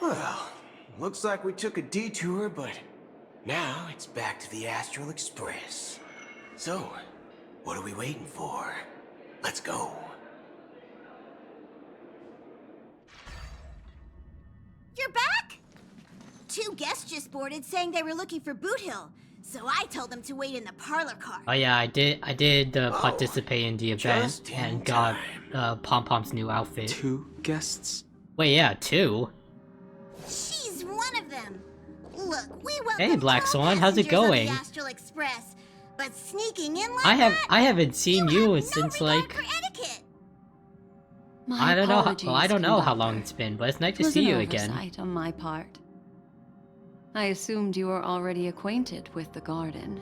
Well, looks like we took a detour, but now it's back to the Astral Express. So, what are we waiting for? Let's go. You're back? 2 guests just boarded saying they were looking for Boot Hill, so I told them to wait in the parlor car. Oh yeah, I did participate in the event just in and got Pom Pom's new outfit. 2 guests? Wait, yeah, 2. She's one of them. Look, we welcome Hey, Black all Swan, how's it passengers on going? the Astral Express, but sneaking in like I haven't seen you have since no regard like for etiquette. My I don't know. apologies, Well, I don't know how conductor. long it's been, but it's nice It to was see an you again. oversight on my part. I assumed you were already acquainted with the garden.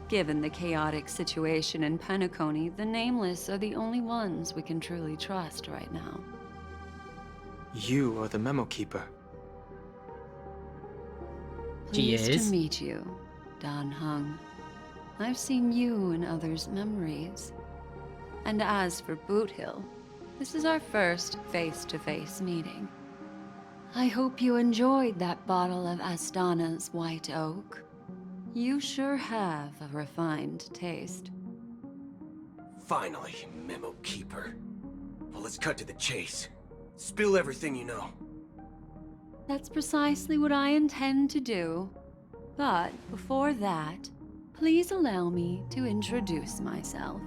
Given the chaotic situation in Penacony, the Nameless are the only ones we can truly trust right now. You are the Memo Keeper. She Pleased is? to meet you, Dan Hung. I've seen you in others' memories. And as for Boot Hill, this is our first face-to-face meeting. I hope you enjoyed that bottle of Astana's White Oak. You sure have a refined taste. Finally, Memo Keeper. Well, let's cut to the chase. Spill everything you know. That's precisely what I intend to do. But before that, please allow me to introduce myself.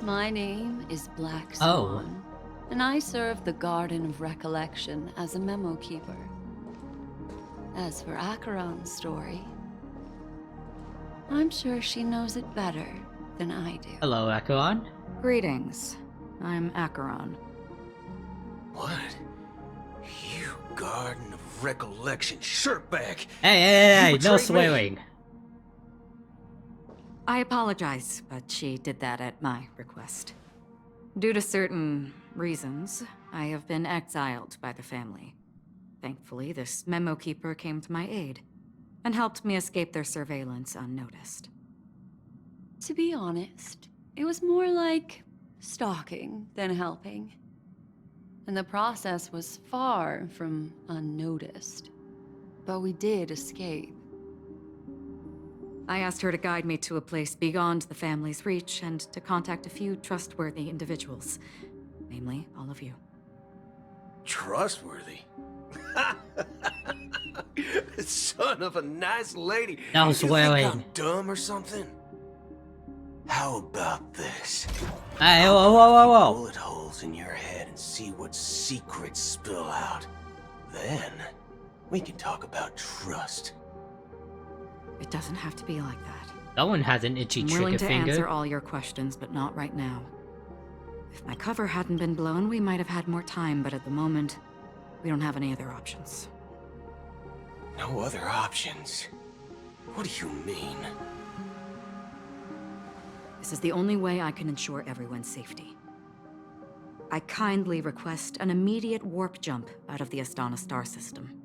My name is Black Swan, and I serve the Garden of Recollection as a Memo Keeper. As for Acheron's story, I'm sure she knows it better than I do. Hello, Acheron. Greetings. I'm Acheron. What? You Garden of Recollection shirtbag! Hey, You no betrayed me. swearing. I apologize, but she did that at my request. Due to certain reasons, I have been exiled by the family. Thankfully, this Memo Keeper came to my aid and helped me escape their surveillance unnoticed. To be honest, it was more like stalking than helping. And the process was far from unnoticed. But we did escape. I asked her to guide me to a place beyond the family's reach and to contact a few trustworthy individuals. Namely, all of you. Trustworthy? Son of a nice lady. That was You think swearing. I'm dumb or something? How about this? Hey, I'll whoa, whoa, whoa, put whoa. bullet holes in your head and see what secrets spill out. Then, we can talk about trust. It doesn't have to be like that. That one has an itchy I'm willing trigger to answer finger. all your questions, but not right now. If my cover hadn't been blown, we might have had more time, but at the moment, we don't have any other options. No other options? What do you mean? This is the only way I can ensure everyone's safety. I kindly request an immediate warp jump out of the Astana star system.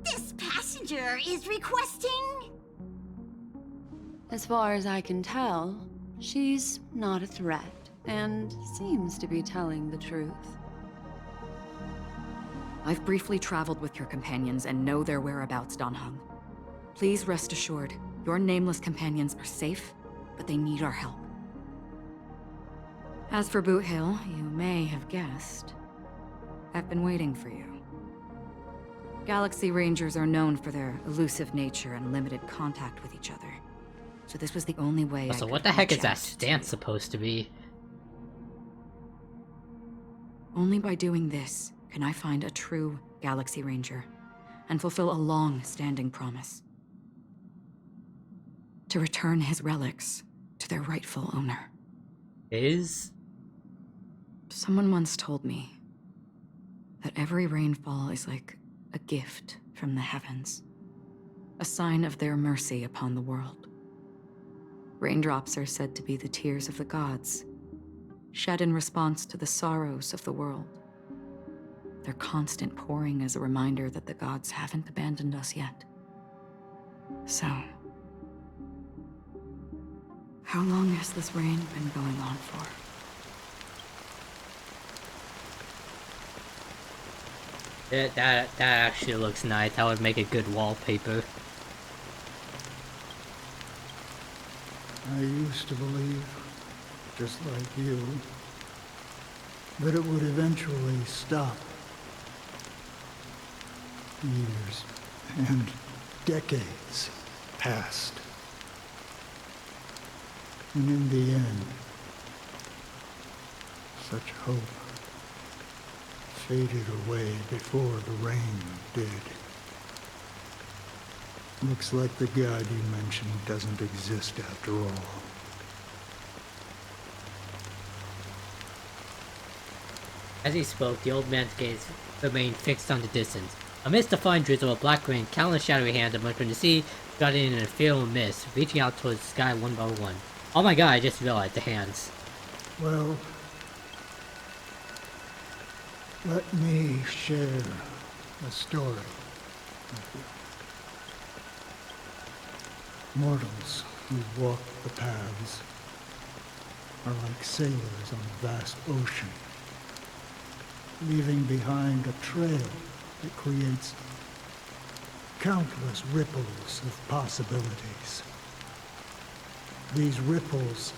This passenger is requesting... As far as I can tell, she's not a threat, and seems to be telling the truth. I've briefly traveled with your companions and know their whereabouts, Dan Heng. Please rest assured, your nameless companions are safe, but they need our help. As for Boot Hill, you may have guessed. I've been waiting for you. Galaxy Rangers are known for their elusive nature and limited contact with each other. So this was the only way So I what could the heck is reach that out stance supposed to be? Only by doing this can I find a true Galaxy Ranger and fulfill a long-standing promise. To return his relics to their rightful owner. Someone once told me that every rainfall is like a gift from the heavens, a sign of their mercy upon the world. Raindrops are said to be the tears of the gods, shed in response to the sorrows of the world. Their constant pouring is a reminder that the gods haven't abandoned us yet. So, how long has this rain been going on for? That actually looks nice. That would make a good wallpaper. I used to believe, just like you, that it would eventually stop. Years and decades passed. And in the end, such hope faded away before the rain did. Looks like the god you mentioned doesn't exist after all. As he spoke, the old man's gaze remained fixed on the distance. Amidst the fine drizzle of black rain, countless shadowy hands emerged from the sea, jutting in a ethereal mist, reaching out towards the sky one by one. Oh my god, I just realized the hands. Well, let me share a story with you. Mortals who walk the paths are like sailors on a vast ocean, leaving behind a trail that creates countless ripples of possibilities. These ripples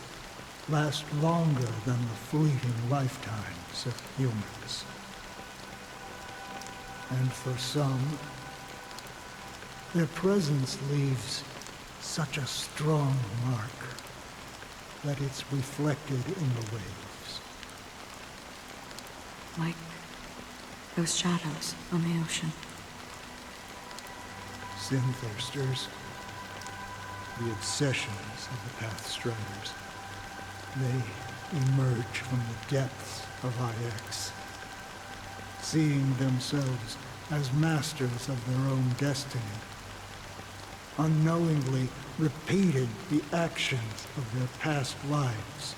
last longer than the fleeting lifetimes of humans. And for some, their presence leaves such a strong mark that it's reflected in the waves. Like those shadows on the ocean. Sin-thirsters, the obsessions of the Pathstriders, they emerge from the depths of IX, seeing themselves as masters of their own destiny, unknowingly repeating the actions of their past lives.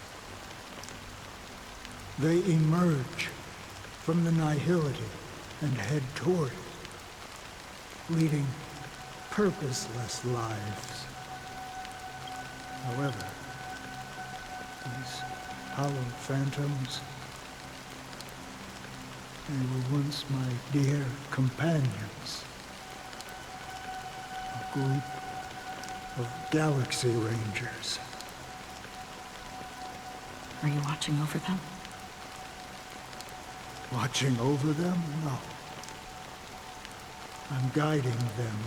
They emerge from the nihility and head toward it, leading purposeless lives. However, these hollow phantoms, They were once my dear companions. A group of Galaxy Rangers. Are you watching over them? Watching over them? No. I'm guiding them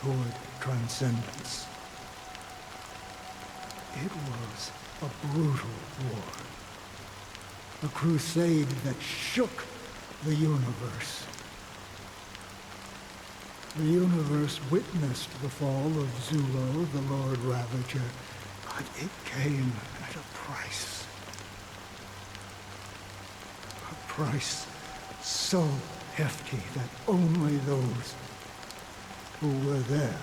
toward transcendence. It was a brutal war. A crusade that shook the universe. The universe witnessed the fall of Zulo, the Lord Ravager, but it came at a price. A price so hefty that only those who were there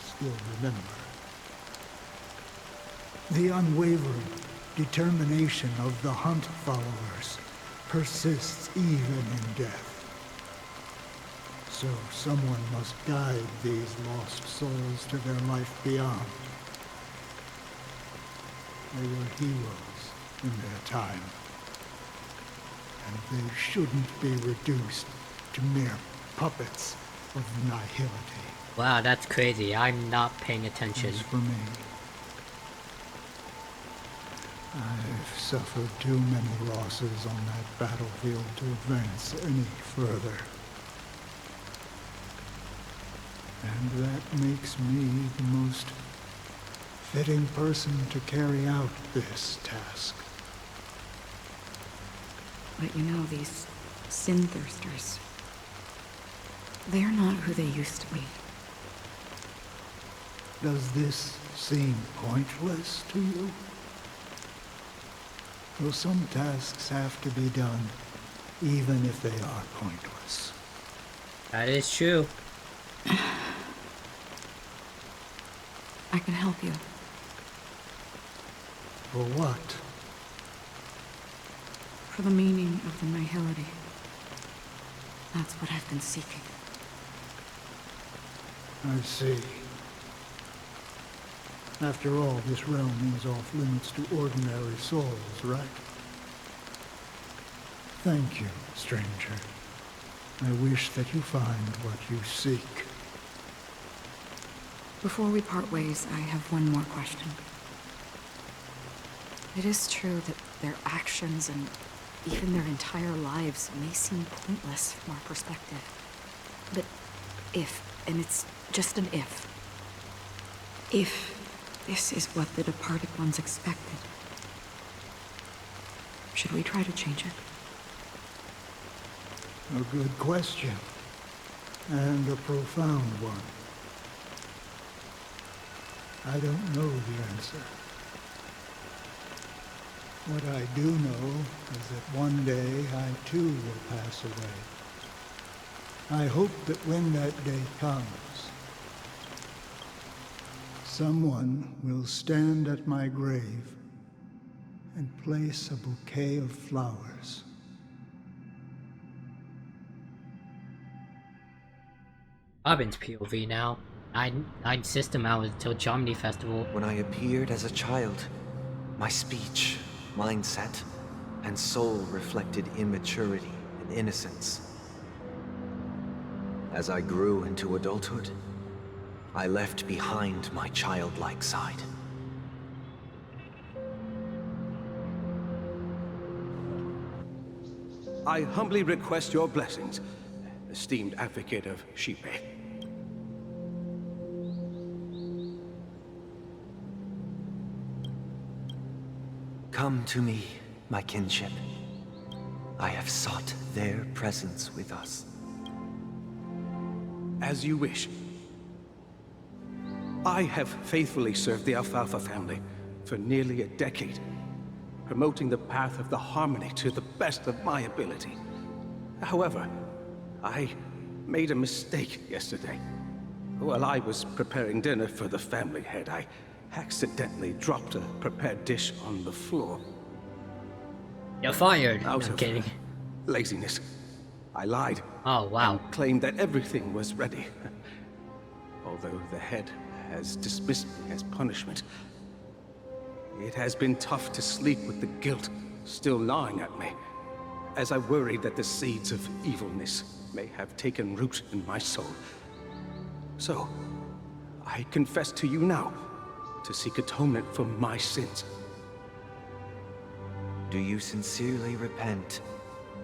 still remember. The unwavering determination of the Hunt followers persists even in death. So someone must guide these lost souls to their life beyond. They were heroes in their time, and they shouldn't be reduced to mere puppets of nihility. Wow, that's crazy. I'm not paying attention. As for me, I've suffered too many losses on that battlefield to advance any further. And that makes me the most fitting person to carry out this task. But you know, these sin-thirsters, they're not who they used to be. Does this seem pointless to you? Well, some tasks have to be done, even if they are pointless. That is true. I can help you. For what? For the meaning of the nihility. That's what I've been seeking. I see. After all, this realm is off limits to ordinary souls, right? Thank you, stranger. I wish that you find what you seek. Before we part ways, I have one more question. It is true that their actions and even their entire lives may seem pointless from our perspective. But if, and it's just an if this is what the departed ones expected, should we try to change it? A good question. And a profound one. I don't know the answer. What I do know is that one day I too will pass away. I hope that when that day comes, someone will stand at my grave and place a bouquet of flowers. Robin's POV now. I'd system hours until Germany Festival. When I appeared as a child, my speech, mindset, and soul reflected immaturity and innocence. As I grew into adulthood, I left behind my childlike side. I humbly request your blessings, esteemed advocate of Shipe. Come to me, my kinship. I have sought their presence with us. As you wish. I have faithfully served the Alfalfa family for nearly a decade, promoting the path of the harmony to the best of my ability. However, I made a mistake yesterday. While I was preparing dinner for the family head, I accidentally dropped a prepared dish on the floor. You're fired. Out I'm of kidding. laziness, I lied. Oh, wow. And claimed that everything was ready. Although the head has dismissed me as punishment, it has been tough to sleep with the guilt still gnawing at me. as I worry that the seeds of evilness may have taken root in my soul. So, I confess to you now to seek atonement for my sins. Do you sincerely repent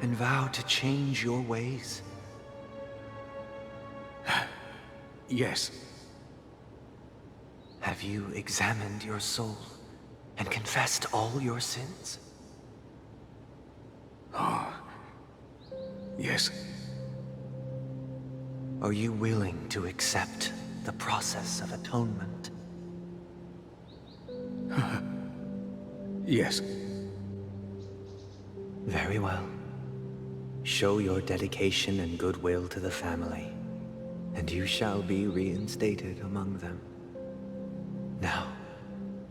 and vow to change your ways? Yes. Have you examined your soul and confessed all your sins? Yes. Are you willing to accept the process of atonement? Yes. Very well. Show your dedication and goodwill to the family, and you shall be reinstated among them. Now,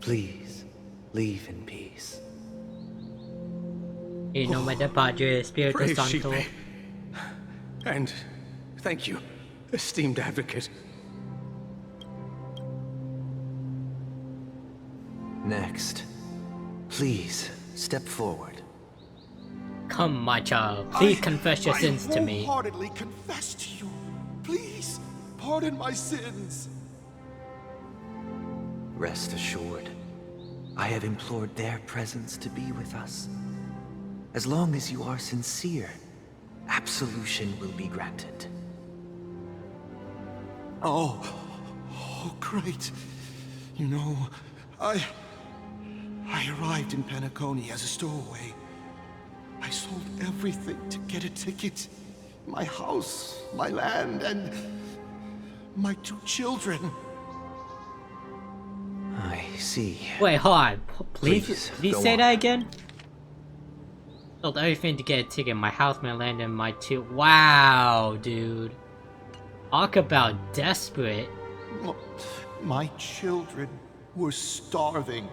please, leave in peace. In nomine del Padre, Espiritu Praise Santo. ye. And thank you, esteemed advocate. Next, please step forward. Come, my child. Please confess your sins to me. I wholeheartedly confess to you. Please, pardon my sins. Rest assured, I have implored their presence to be with us. As long as you are sincere, absolution will be granted. Oh, great. You know, I arrived in Penacony as a stowaway. I sold everything to get a ticket. My house, my land, and my 2 children. I see. Wait, hold on. Please go say on. that again? Sold everything to get a ticket. My house, my land, and my 2. Wow, dude. Talk about desperate. My children were starving,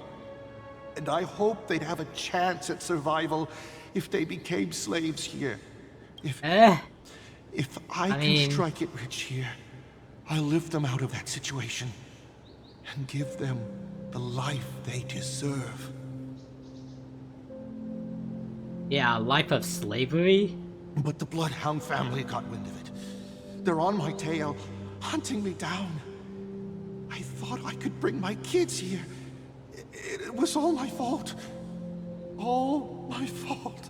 and I hoped they'd have a chance at survival if they became slaves here. If I can strike it rich here, I'll lift them out of that situation and give them the life they deserve. Yeah, a life of slavery? But the Bloodhound family got wind of it. They're on my tail, hunting me down. I thought I could bring my kids here. It was all my fault. All my fault.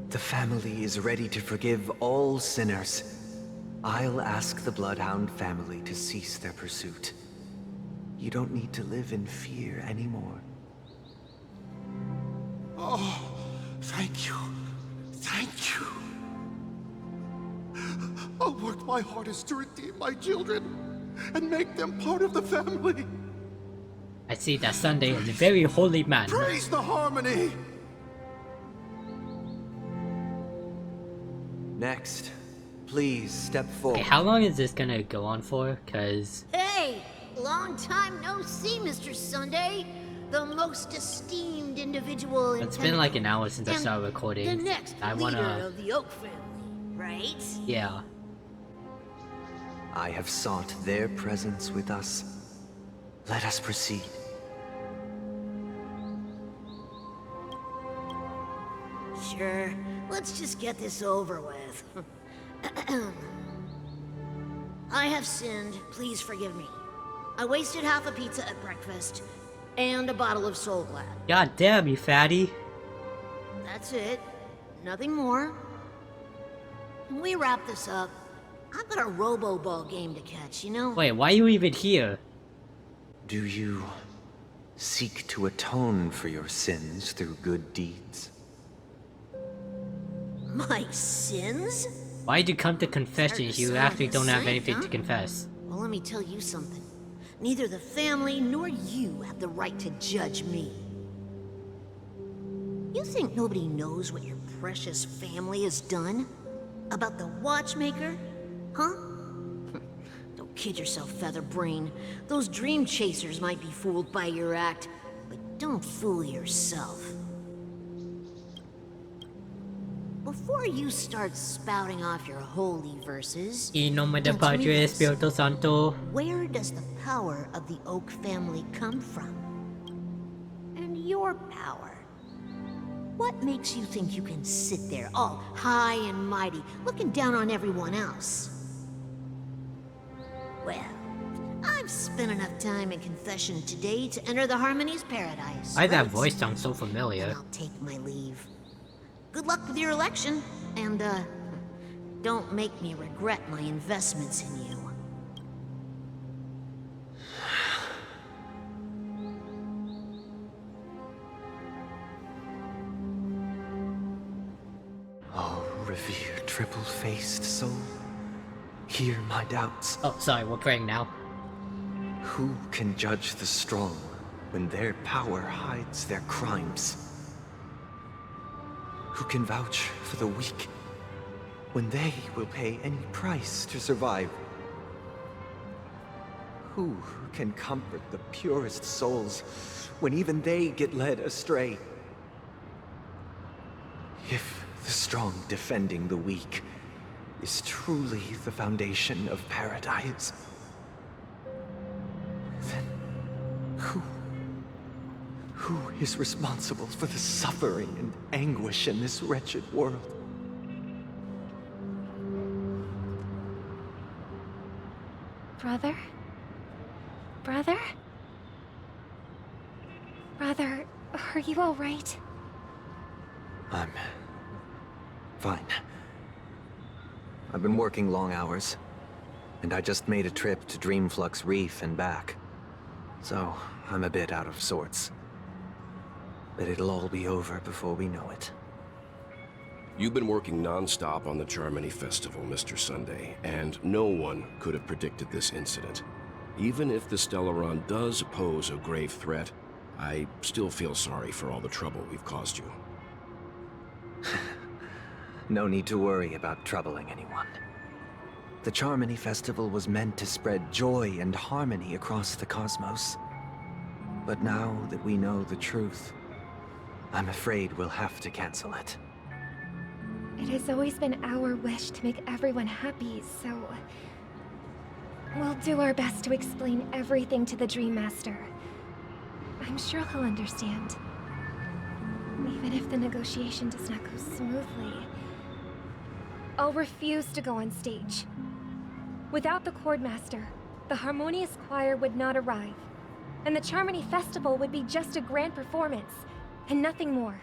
The family is ready to forgive all sinners. I'll ask the Bloodhound family to cease their pursuit. You don't need to live in fear anymore. Oh, thank you. Thank you. I'll work my hardest to redeem my children and make them part of the family. I see that Sunday is a very holy man. Praise the harmony! Next, please step forward. Okay, how long is this gonna go on for? Cause Hey, long time no see, Mr. Sunday. The most esteemed individual in it's been like an hour since I and started recording. the next I leader wanna. of the Oak family, right? Yeah. I have sought their presence with us. Let us proceed. Sure, let's just get this over with. I have sinned, please forgive me. I wasted half a pizza at breakfast, and a bottle of Soul Glad. God damn you, fatty. That's it. Nothing more. When we wrap this up, I've got a robo-ball game to catch, you know? Wait, why are you even here? Do you seek to atone for your sins through good deeds? My sins? Why'd you come to confession if you Sound actually like a don't have saint, anything huh? to confess? Well, let me tell you something. Neither the family nor you have the right to judge me. You think nobody knows what your precious family has done? About the Watchmaker? Huh? Don't kid yourself, Featherbrain. Those dream chasers might be fooled by your act, but don't fool yourself. Before you start spouting off your holy verses, In nomine del answer me Padre, this. Espiritu Santo. Where does the power of the Oak family come from? And your power? What makes you think you can sit there all high and mighty, looking down on everyone else? Well, I've spent enough time in confession today to enter the Harmony's paradise. Why that right? voice sounds so familiar? And I'll take my leave. Good luck with your election, and don't make me regret my investments in you. Oh, revered triple-faced soul, hear my doubts. Oh, sorry, we're praying now. Who can judge the strong when their power hides their crimes? Who can vouch for the weak when they will pay any price to survive? Who can comfort the purest souls when even they get led astray? If the strong defending the weak is truly the foundation of paradise, then who is responsible for the suffering and anguish in this wretched world? Brother? Brother? Brother, are you all right? I'm fine. I've been working long hours, and I just made a trip to Dreamflux Reef and back. So, I'm a bit out of sorts. But it'll all be over before we know it. You've been working non-stop on the Charmony Festival, Mr. Sunday, and no one could have predicted this incident. Even if the Stellaron does pose a grave threat, I still feel sorry for all the trouble we've caused you. No need to worry about troubling anyone. The Charmony Festival was meant to spread joy and harmony across the cosmos. But now that we know the truth, I'm afraid we'll have to cancel it. It has always been our wish to make everyone happy, so... we'll do our best to explain everything to the Dream Master. I'm sure he'll understand. Even if the negotiation does not go smoothly, I'll refuse to go on stage. Without the Chordmaster, the Harmonious Choir would not arrive, and the Charmony Festival would be just a grand performance, and nothing more.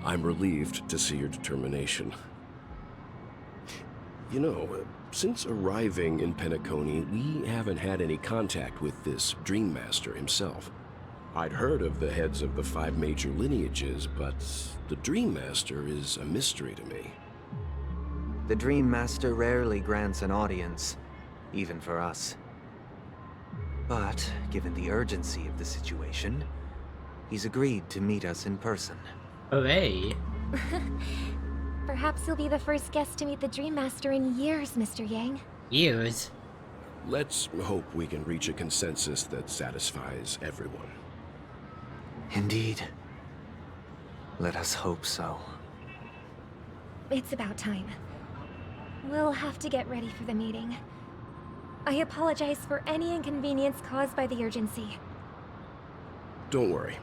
I'm relieved to see your determination. You know, since arriving in Penacony, we haven't had any contact with this Dream Master himself. I'd heard of the heads of the 5 major lineages, but the Dream Master is a mystery to me. The Dream Master rarely grants an audience, even for us. But, given the urgency of the situation, he's agreed to meet us in person. Hooray! Perhaps you'll be the first guest to meet the Dream Master in years, Mr. Yang. Years? Let's hope we can reach a consensus that satisfies everyone. Indeed. Let us hope so. It's about time. We'll have to get ready for the meeting. I apologize for any inconvenience caused by the urgency. Don't worry.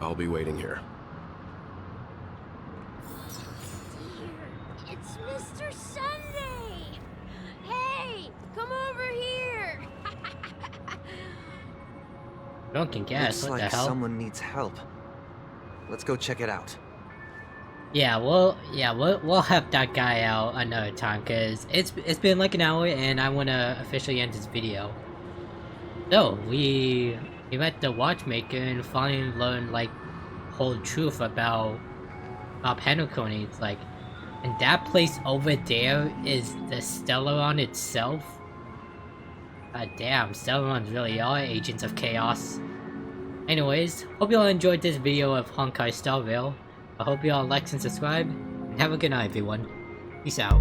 I'll be waiting here. Dear, it's Mr. Sunday! Hey, come over here! Drunken gas, Looks what like the hell? someone needs help. Let's go check it out. Yeah, we'll help that guy out another time, cause it's been like an hour and I wanna officially end this video. So we met the Watchmaker and finally learned like whole truth about Penacony. It's like, and that place over there is the Stellaron itself. God damn, Stellarons really are agents of chaos. Anyways, hope you all enjoyed this video of Honkai Star Rail. I hope you all like and subscribe, and have a good night everyone. Peace out.